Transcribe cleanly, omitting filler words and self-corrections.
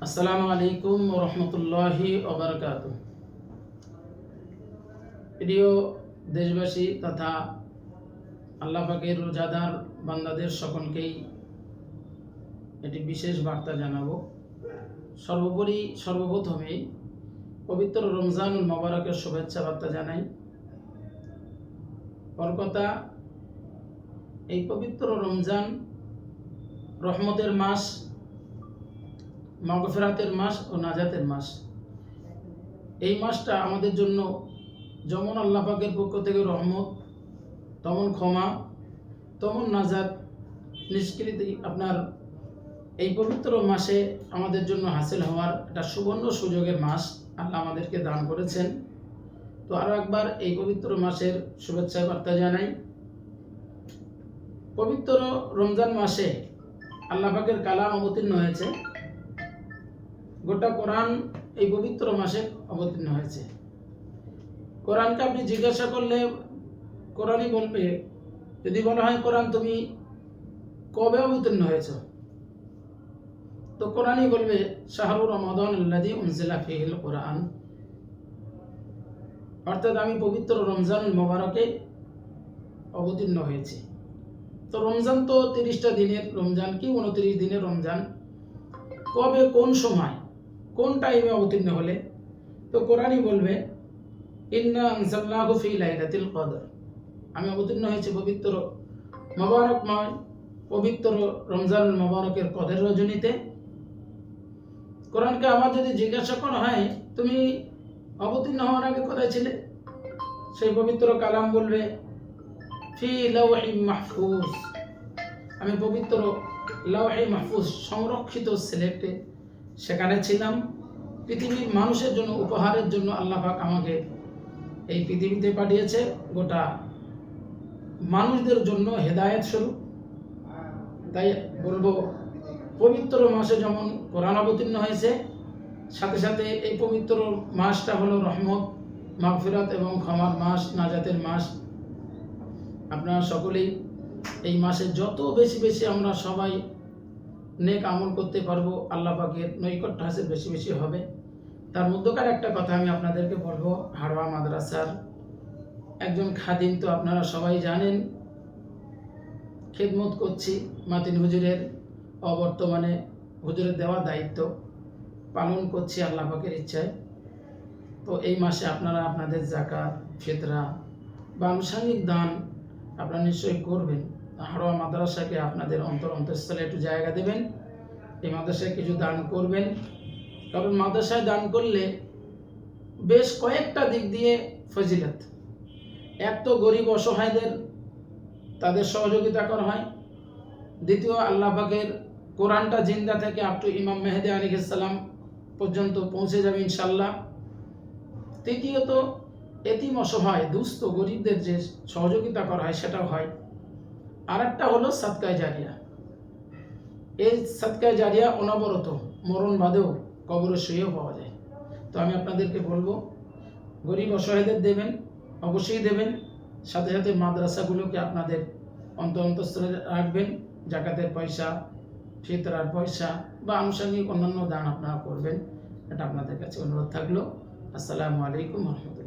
আসসালামু আলাইকুম ওয়া রাহমাতুল্লাহি ওয়া বারাকাতুহু। প্রিয় দেশবাসী তথা আল্লাহ পাকের রোজাদার বান্দাদের সকলকেই এটি বিশেষ বার্তা জানাবো। সর্বপ্রথমেই পবিত্র রমজানুল মোবারকের শুভেচ্ছা বার্তা জানাই। ওর কথা, এই পবিত্র রমজান রহমতের মাস, মাগফিরাতের মাস ও নাজাতের মাস। এই মাসটা আমাদের জন্য যেমন আল্লাহ পাকের পক্ষ থেকে রহমত, তেমন ক্ষমা, তেমন নাজাত নিষ্কৃতি আপনার এই পবিত্র মাসে আমাদের জন্য হাসিল হওয়ার একটা সুবর্ণ সুযোগের মাস আল্লাহ আমাদেরকে দান করেছেন। তো আরও একবার এই পবিত্র মাসের শুভেচ্ছা বার্তা জানাই। পবিত্র রমজান মাসে আল্লাহ পাকের কালাম অবতীর্ণ হয়েছে। গোটা কোরআন এই পবিত্র মাসে অবতীর্ণ হয়েছে। কোরআনকে আপনি জিজ্ঞাসা করলে কোরআনই বলবে, যদি বলা হয় কোরআন তুমি কবে অবতীর্ণ হয়েছ, তো কোরআনই বলবে শাহরুর রমাদান আল্লাযী উনজিলা ফীহিল কোরআন, অর্থাৎ আমি পবিত্র রমজানুল মোবারকে অবতীর্ণ হয়েছি। তো রমজান তো 30টা দিনের রমজান কি 29 দিনের রমজান, কবে কোন সময় কোন টাইমে অবতীর্ণ হলে, তো কোরআনই বলবে ইন্না আনজালনাহু ফি লাইলাতিল কদর, আমি অবতীর্ণ হয়েছি পবিত্র মোবারকময় পবিত্র রমজানুল মোবারকের কদর রজনীতে। কোরআনকে আবার যদি জিজ্ঞাসা করা হয় তুমি অবতীর্ণ হওয়ার আগে কোথায় ছিলে, সেই পবিত্র কালাম বলবে ফি লাওহিম মাহফুজ, আমি পবিত্র লাওহে মাহফুজ সংরক্ষিত সিলেক্টে সেখানে ছিলাম। পৃথিবীর মানুষের জন্য উপহারের জন্য আল্লাহ পাক আমাকে এই পৃথিবীতে পাঠিয়েছে, গোটা মানুষদের জন্য হেদায়েত স্বরূপ। তাই বলবো পবিত্র মাসে যেমন কোরআন অবতীর্ণ হয়েছে, সাথে সাথে এই পবিত্র মাসটা হলো রহমত, মাগফিরাত এবং ক্ষমার মাস, নাজাতের মাস। আপনারা সকলেই এই মাসে যত বেশি বেশি আমরা সবাই নেক আমল করতে পারবো, আল্লাহ পাকের নৈকট্য হাসিল বেশি বেশি হবে। তার মধ্যকার একটা কথা আমি আপনাদেরকে বলবো, হাড়োয়া মাদ্রাসার একজন খাদিম, তো আপনারা সবাই জানেন খেদমত করছি মাতিন হুজুরের, অবর্তমানে হুজুরের দেওয়া দায়িত্ব পালন করছি আল্লাহ পাকের ইচ্ছায়। তো এই মাসে আপনারা আপনাদের যাকাত, ফিতরা বা আনুষঙ্গিক দান আপনারা নিশ্চয়ই করবেন। হাড়োয়া মাদ্রাসাকে আপনাদের অন্তঃস্থলে একটু জায়গা দেবেন, এই মাদ্রাসায় কিছু দান করবেন। কারণ মাদ্রাসায় দান করলে বেশ কয়েকটা দিক দিয়ে ফজিলত। এক তো গরিব অসহায়দের তাদের সহযোগিতা করা হয়, দ্বিতীয় আল্লাহ পাকের কোরআনটা জিন্দা থেকে আপ টু ইমাম মেহেদী আলাইহিস সালাম পর্যন্ত পৌঁছে যাবে ইনশাল্লাহ। তৃতীয়ত এতিম অসহায় দুস্থ গরিবদের যে সহযোগিতা করা হয় সেটাও হয়। আর একটা হলো সাদকায়ে জারিয়া। এই সাদকায়ে জারিয়া অনবরত মরণ বাদেও কবরে শুয়েও পাওয়া যায়। তো আমি আপনাদেরকে বলবো গরিব অসহায়দের দেবেন, অবশ্যই দেবেন। সাথে সাথে মাদ্রাসাগুলোকে আপনাদের অন্তঃস্থলে রাখবেন, জাকাতের পয়সা, ফিতরার পয়সা বা আনুষঙ্গিক অন্যান্য দান আপনারা করবেন। এটা আপনাদের কাছে অনুরোধ থাকলো। আসসালামু আলাইকুম ওয়া রাহমাতুল্লাহ।